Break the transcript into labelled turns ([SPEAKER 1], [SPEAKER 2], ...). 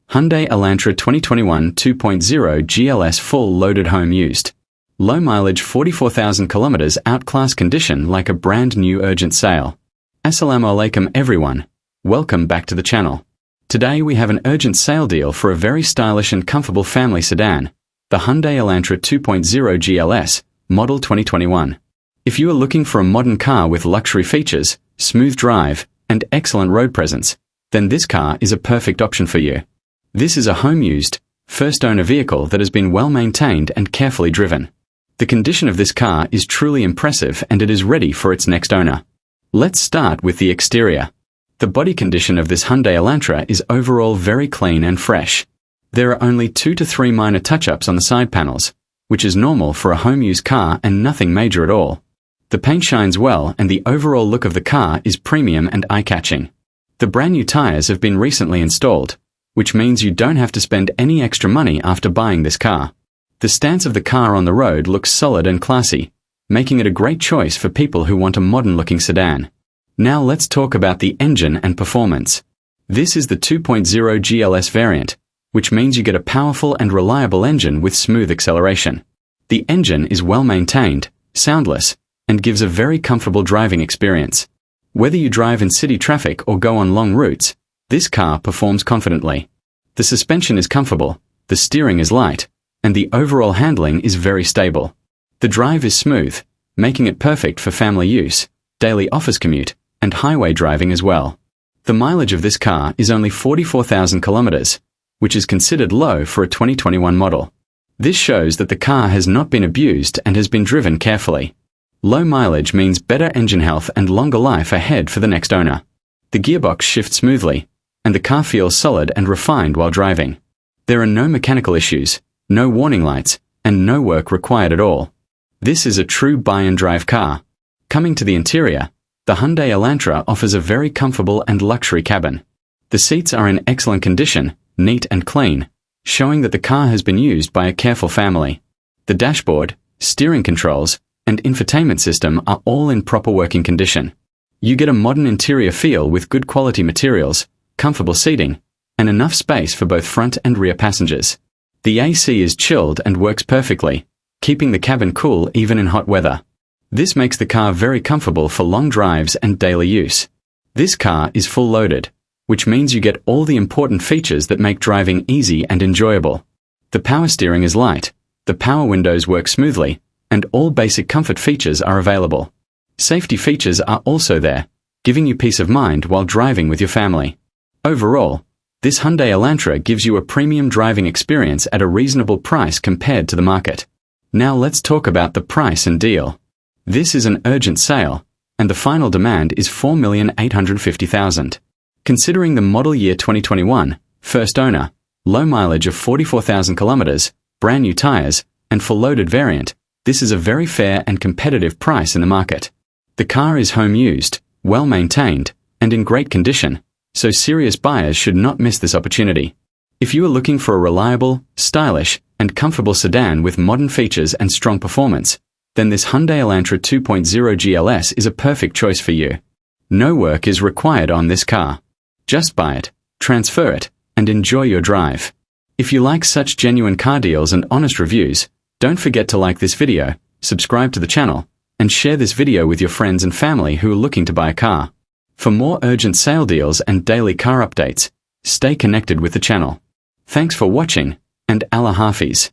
[SPEAKER 1] Hyundai Elantra 2021 2.0 GLS full loaded home used. Low mileage 44,000 kilometers outclass condition like a brand new urgent sale. Assalamu alaikum everyone. Welcome back to the channel. Today we have an urgent sale deal for a very stylish and comfortable family sedan, the Hyundai Elantra 2.0 GLS, model 2021. If you are looking for a modern car with luxury features, smooth drive, and excellent road presence, then this car is a perfect option for you. This is a home-used, first-owner vehicle that has been well-maintained and carefully driven. The condition of this car is truly impressive and it is ready for its next owner. Let's start with the exterior. The body condition of this Hyundai Elantra is overall very clean and fresh. There are only 2 to 3 minor touch-ups on the side panels, which is normal for a home-use car and nothing major at all. The paint shines well and the overall look of the car is premium and eye-catching. The brand new tires have been recently installed, which means you don't have to spend any extra money after buying this car. The stance of the car on the road looks solid and classy, making it a great choice for people who want a modern-looking sedan. Now let's talk about the engine and performance. This is the 2.0 GLS variant, which means you get a powerful and reliable engine with smooth acceleration. The engine is well-maintained, soundless, and gives a very comfortable driving experience. Whether you drive in city traffic or go on long routes, this car performs confidently. The suspension is comfortable, the steering is light, and the overall handling is very stable. The drive is smooth, making it perfect for family use, daily office commute, and highway driving as well. The mileage of this car is only 44,000 kilometers, which is considered low for a 2021 model. This shows that the car has not been abused and has been driven carefully. Low mileage means better engine health and longer life ahead for the next owner. The gearbox shifts smoothly, and the car feels solid and refined while driving. There are no mechanical issues, no warning lights, and no work required at all. This is a true buy-and-drive car. Coming to the interior, the Hyundai Elantra offers a very comfortable and luxury cabin. The seats are in excellent condition, neat and clean, showing that the car has been used by a careful family. The dashboard, steering controls, and infotainment system are all in proper working condition. You get a modern interior feel with good quality materials, comfortable seating, and enough space for both front and rear passengers. The AC is chilled and works perfectly, keeping the cabin cool even in hot weather. This makes the car very comfortable for long drives and daily use. This car is full loaded, which means you get all the important features that make driving easy and enjoyable. The power steering is light, the power windows work smoothly, and all basic comfort features are available. Safety features are also there, giving you peace of mind while driving with your family. Overall, this Hyundai Elantra gives you a premium driving experience at a reasonable price compared to the market. Now let's talk about the price and deal. This is an urgent sale, and the final demand is $4,850,000. Considering the model year 2021, first owner, low mileage of 44,000 kilometers, brand new tires, and full loaded variant, this is a very fair and competitive price in the market. The car is home used, well maintained, and in great condition, so serious buyers should not miss this opportunity. If you are looking for a reliable, stylish, and comfortable sedan with modern features and strong performance, then this Hyundai Elantra 2.0 GLS is a perfect choice for you. No work is required on this car. Just buy it, transfer it, and enjoy your drive. If you like such genuine car deals and honest reviews, don't forget to like this video, subscribe to the channel, and share this video with your friends and family who are looking to buy a car. For more urgent sale deals and daily car updates, stay connected with the channel. Thanks for watching, and Allah Hafiz.